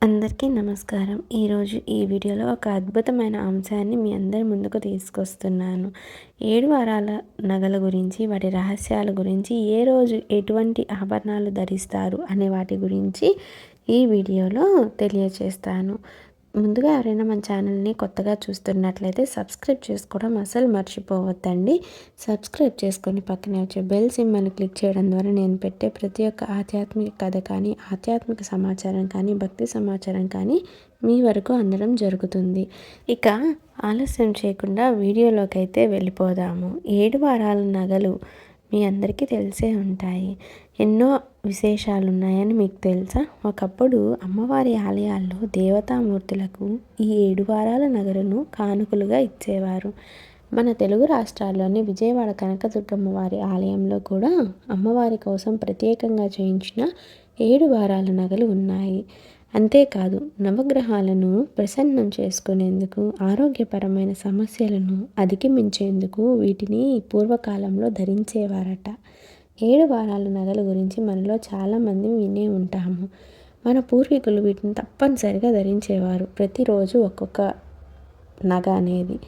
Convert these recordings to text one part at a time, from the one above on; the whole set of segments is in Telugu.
అందరికీ నమస్కారం. ఈరోజు ఈ వీడియోలో ఒక అద్భుతమైన అంశాన్ని మీ అందరి ముందుకు తీసుకొస్తున్నాను. 7 వారాల నగల గురించి, వాటి రహస్యాల గురించి, ఏ రోజు ఎటువంటి ఆభరణాలు ధరిస్తారు అనే వాటి గురించి ఈ వీడియోలో తెలియచేస్తాను. ముందుగా ఎవరైనా మన ఛానల్ని కొత్తగా చూస్తున్నట్లయితే సబ్స్క్రైబ్ చేసుకోవడం అసలు మర్చిపోవద్దండి. సబ్స్క్రైబ్ చేసుకొని పక్కనే వచ్చే బెల్ సింబల్ని క్లిక్ చేయడం ద్వారా నేను పెట్టే ప్రతి ఒక్క ఆధ్యాత్మిక కథ కానీ, ఆధ్యాత్మిక సమాచారం కానీ, భక్తి సమాచారం కానీ మీ వరకు అందడం జరుగుతుంది. ఇక ఆలస్యం చేయకుండా వీడియోలోకి అయితే వెళ్ళిపోదాము. 7 వారాల నగలు మీ అందరికీ తెలిసే ఉంటాయి. ఎన్నో విశేషాలు ఉన్నాయని మీకు తెలుసా? ఒకప్పుడు అమ్మవారి ఆలయాల్లో దేవతామూర్తులకు ఈ 7 వారాల నగలను కానుకలుగా ఇచ్చేవారు. మన తెలుగు రాష్ట్రాల్లోని విజయవాడ కనకదుర్గమ్మ వారి ఆలయంలో కూడా అమ్మవారి కోసం ప్రత్యేకంగా చేయించిన 7 వారాల నగలు ఉన్నాయి. అంతేకాదు, నవగ్రహాలను ప్రసన్నం చేసుకునేందుకు, ఆరోగ్యపరమైన సమస్యలను అధిగమించేందుకు వీటిని పూర్వకాలంలో ధరించేవారట. 7 వారాల నగల గురించి మనలో చాలామంది వినే ఉంటాము. మన పూర్వీకులు వీటిని తప్పనిసరిగా ధరించేవారు. ప్రతిరోజు ఒక్కొక్క నగ అనేది.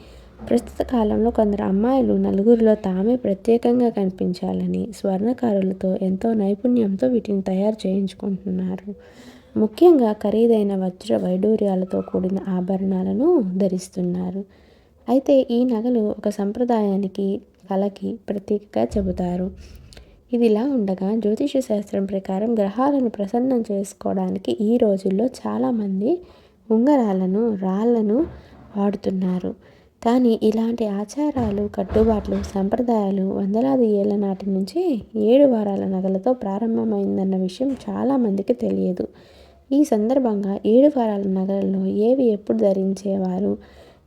ప్రస్తుత కాలంలో కొందరు అమ్మాయిలు నలుగురిలో తామే ప్రత్యేకంగా కనిపించాలని స్వర్ణకారులతో ఎంతో నైపుణ్యంతో వీటిని తయారు చేయించుకుంటున్నారు. ముఖ్యంగా ఖరీదైన వజ్ర వైడూర్యాలతో కూడిన ఆభరణాలను ధరిస్తున్నారు. అయితే ఈ నగలు ఒక సంప్రదాయానికి, కళకి ప్రతీకగా చెబుతారు. ఇదిలా ఉండగా జ్యోతిష శాస్త్రం ప్రకారం గ్రహాలను ప్రసన్నం చేసుకోవడానికి ఈ రోజుల్లో చాలామంది ఉంగరాలను, రాళ్లను వాడుతున్నారు. కానీ ఇలాంటి ఆచారాలు, కట్టుబాట్లు, సంప్రదాయాలు వందలాది ఏళ్ల నాటి నుంచి 7 వారాల నగలతో ప్రారంభమైందన్న విషయం చాలామందికి తెలియదు. ఈ సందర్భంగా 7 వారాల నగలలో ఏవి ఎప్పుడు ధరించేవారు,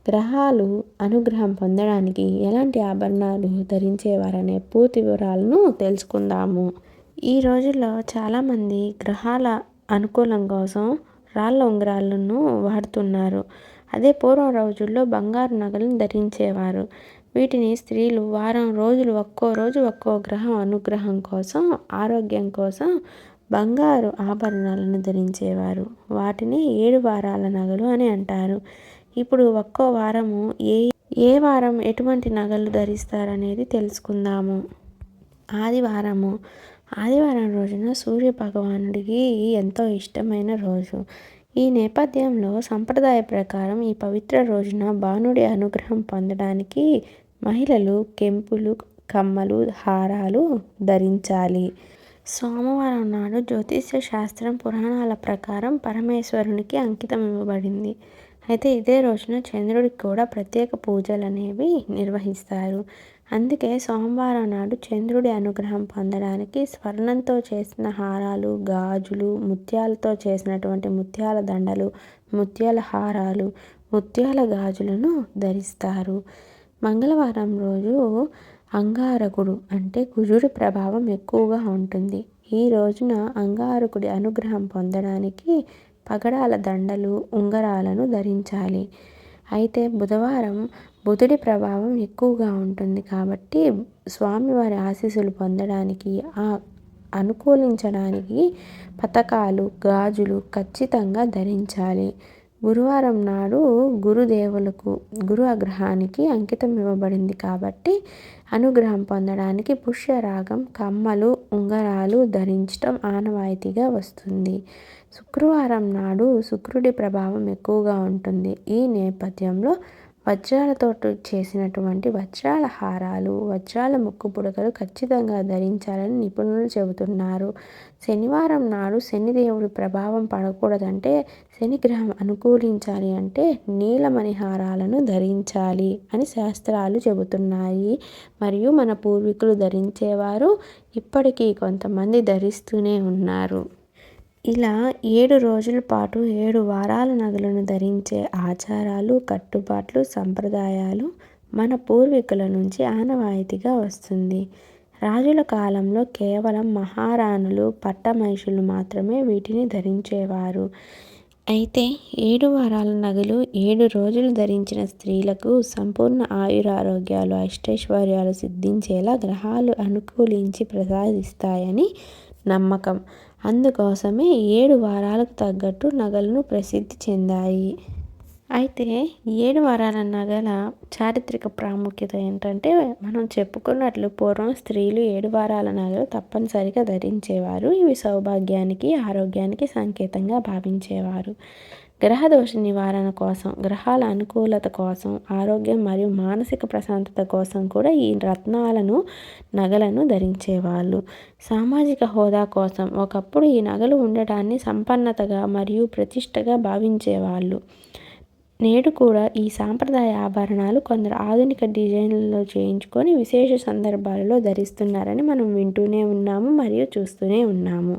గ్రహాలు అనుగ్రహం పొందడానికి ఎలాంటి ఆభరణాలు ధరించేవారనే పూర్తి వివరాలను తెలుసుకుందాము. ఈ రోజుల్లో చాలామంది గ్రహాల అనుకూలం కోసం రాళ్ళ ఉంగరాలను వాడుతున్నారు. అదే పూర్వం రోజుల్లో బంగారు నగలను ధరించేవారు. వీటిని స్త్రీలు వారం రోజులు ఒక్కో గ్రహం అనుగ్రహం కోసం, ఆరోగ్యం కోసం బంగారు ఆభరణాలను ధరించేవారు. వాటిని 7 వారాల నగలు అని అంటారు. ఇప్పుడు ఒక్కో వారము ఏ వారం ఎటువంటి నగలు ధరిస్తారనేది తెలుసుకుందాము. ఆదివారం రోజున సూర్య భగవానుడికి ఎంతో ఇష్టమైన రోజు. ఈ నేపథ్యంలో సంప్రదాయ ప్రకారం ఈ పవిత్ర రోజున భానుడి అనుగ్రహం పొందడానికి మహిళలు కెంపులు, కమ్మలు, హారాలు ధరించాలి. సోమవారం నాడు జ్యోతిష్య శాస్త్రం, పురాణాల ప్రకారం పరమేశ్వరునికి అంకితం ఇవ్వబడింది. అయితే ఇదే రోజున చంద్రుడికి కూడా ప్రత్యేక పూజలు అనేవి నిర్వహిస్తారు. అందుకే సోమవారం నాడు చంద్రుడి అనుగ్రహం పొందడానికి స్వర్ణంతో చేసిన హారాలు, గాజులు, ముత్యాలతో చేసినటువంటి ముత్యాల దండలు, ముత్యాల హారాలు, ముత్యాల గాజులను ధరిస్తారు. మంగళవారం రోజు అంగారకుడు అంటే కుజుడి ప్రభావం ఎక్కువగా ఉంటుంది. ఈ రోజున అంగారకుడి అనుగ్రహం పొందడానికి పగడాల దండలు, ఉంగరాలను ధరించాలి. అయితే బుధవారం బుధుడి ప్రభావం ఎక్కువగా ఉంటుంది కాబట్టి స్వామివారి ఆశీస్సులు పొందడానికి, అనుకూలించడానికి పతకాలు, గాజులు ఖచ్చితంగా ధరించాలి. గురువారం నాడు గురు అగ్రహానికి అంకితం ఇవ్వబడింది కాబట్టి అనుగ్రహం పొందడానికి పుష్యరాగం, కమ్మలు, ఉంగరాలు ధరించడం ఆనవాయితీగా వస్తుంది. శుక్రవారం నాడు శుక్రుడి ప్రభావం ఎక్కువగా ఉంటుంది. ఈ నేపథ్యంలో వజ్రాలతో చేసినటువంటి వజ్రాల హారాలు, వజ్రాల ముక్కు పుడకలు ఖచ్చితంగా ధరించాలని నిపుణులు చెబుతున్నారు. శనివారం నాడు శనిదేవుడి ప్రభావం పడకూడదంటే, శనిగ్రహం అనుకూలించాలి అంటే నీలమణిహారాలను ధరించాలి అని శాస్త్రాలు చెబుతున్నాయి. మరియు మన పూర్వీకులు ధరించేవారు, ఇప్పటికీ కొంతమంది ధరిస్తూనే ఉన్నారు. ఇలా 7 రోజుల పాటు 7 వారాల నగలను ధరించే ఆచారాలు, కట్టుబాట్లు, సంప్రదాయాలు మన పూర్వీకుల నుంచి ఆనవాయితీగా వస్తుంది. రాజుల కాలంలో కేవలం మహారాణులు, పట్టమహిషులు మాత్రమే వీటిని ధరించేవారు. అయితే 7 వారాల నగలు 7 రోజులు ధరించిన స్త్రీలకు సంపూర్ణ ఆయురారోగ్యాలు, అష్టైశ్వర్యాలు సిద్ధించేలా గ్రహాలు అనుకూలించి ప్రసాదిస్తాయని నమ్మకం. అందుకోసమే 7 వారాలకు తగ్గట్టు నగలను ప్రసిద్ధి చెందాయి. అయితే 7 వారాల నగల చారిత్రక ప్రాముఖ్యత ఏంటంటే, మనం చెప్పుకున్నట్లు పూర్వం స్త్రీలు 7 వారాల నగలు తప్పనిసరిగా ధరించేవారు. ఇవి సౌభాగ్యానికి, ఆరోగ్యానికి సంకేతంగా భావించేవారు. గ్రహదోష నివారణ కోసం, గ్రహాల అనుకూలత కోసం, ఆరోగ్యం మరియు మానసిక ప్రశాంతత కోసం కూడా ఈ నగలను ధరించేవాళ్ళు. సామాజిక హోదా కోసం ఒకప్పుడు ఈ నగలు ఉండటాన్ని సంపన్నతగా మరియు ప్రతిష్టగా భావించేవాళ్ళు. నేడు కూడా ఈ సాంప్రదాయ ఆభరణాలు కొందరు ఆధునిక డిజైన్లలో చేయించుకొని విశేష సందర్భాలలో ధరిస్తున్నారని మనం వింటూనే ఉన్నాము మరియు చూస్తూనే ఉన్నాము.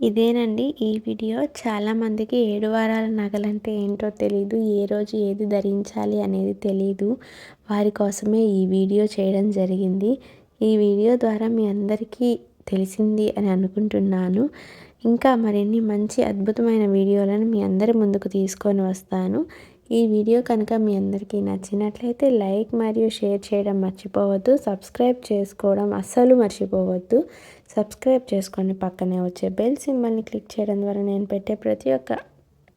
ఇదేనండి ఈ వీడియో. చాలామందికి 7 వారాల నగలంటే ఏంటో తెలీదు, ఏ రోజు ఏది ధరించాలి అనేది తెలీదు. వారి కోసమే ఈ వీడియో చేయడం జరిగింది. ఈ వీడియో ద్వారా మీ అందరికీ తెలిసింది అని అనుకుంటున్నాను. ఇంకా మరిన్ని మంచి అద్భుతమైన వీడియోలను మీ అందరి ముందుకు తీసుకొని వస్తాను. ఈ వీడియో కనుక మీ అందరికీ నచ్చినట్లయితే లైక్ మరియు షేర్ చేయడం మర్చిపోవద్దు. సబ్స్క్రైబ్ చేసుకోవడం అస్సలు మర్చిపోవద్దు. సబ్స్క్రైబ్ చేసుకొని పక్కనే వచ్చే బెల్ సింబల్ని క్లిక్ చేయడం ద్వారా నేను పెట్టే ప్రతి ఒక్క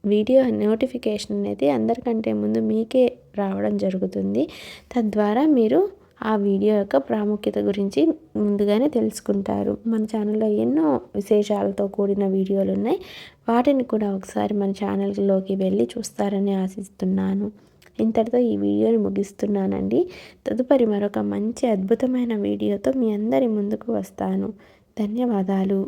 వీడియో నోటిఫికేషన్ అనేది అందరికంటే ముందు మీకే రావడం జరుగుతుంది. తద్వారా మీరు ఆ వీడియో యొక్క ప్రాముఖ్యత గురించి ముందుగానే తెలుసుకుంటారు. మన ఛానల్లో ఎన్నో విశేషాలతో కూడిన వీడియోలు ఉన్నాయి. వాటిని కూడా ఒకసారి మన ఛానల్లోకి వెళ్ళి చూస్తారని ఆశిస్తున్నాను. ఇంతటితో ఈ వీడియోని ముగిస్తున్నానండి. తదుపరి మరొక మంచి అద్భుతమైన వీడియోతో మీ అందరి ముందుకు వస్తాను. ధన్యవాదాలు.